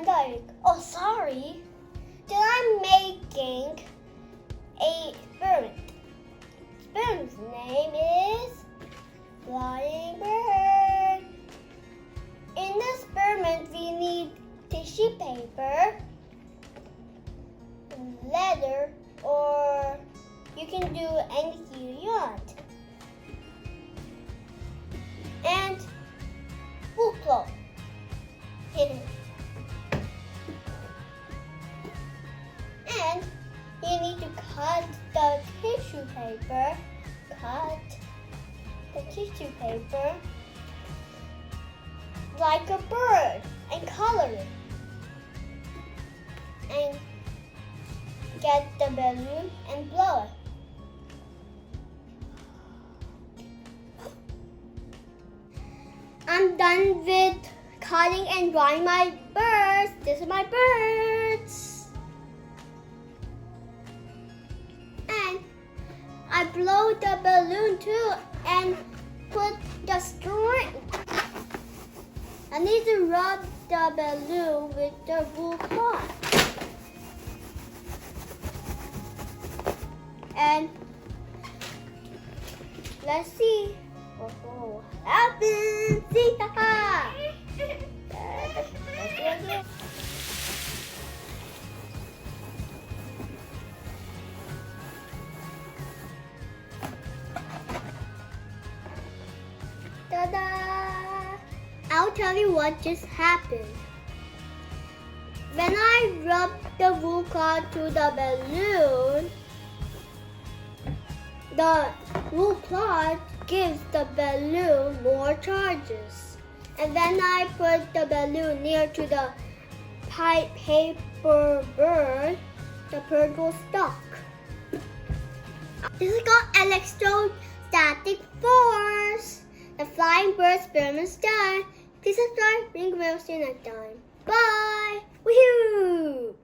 I'm Daiwik. Oh, sorry. Then I'm making a experiment. Experiment's name is Flying Bird. In the experiment, we need tissue paper, leather, or you can do anything you want. And wool cloth. And you need to cut the tissue paper. Cut the tissue paper like a bird and color it. And get the balloon and blow it. I'm done with cutting and drawing my birds. These are my birds. And I blow the balloon too and put the string. I need to rub the balloon with the wool cloth. And let's see what happens. See, haha. Ta-da! I'll tell you what just happened. When I rubbed the wool cloth to the balloon, the wool cloth gives the balloon more charges. And then I put the balloon near to the paper bird. The bird will stuck. This is called electrostatic force. The flying bird experiment's done. Please subscribe. Ring the bell. See you next time. Bye. Woohoo!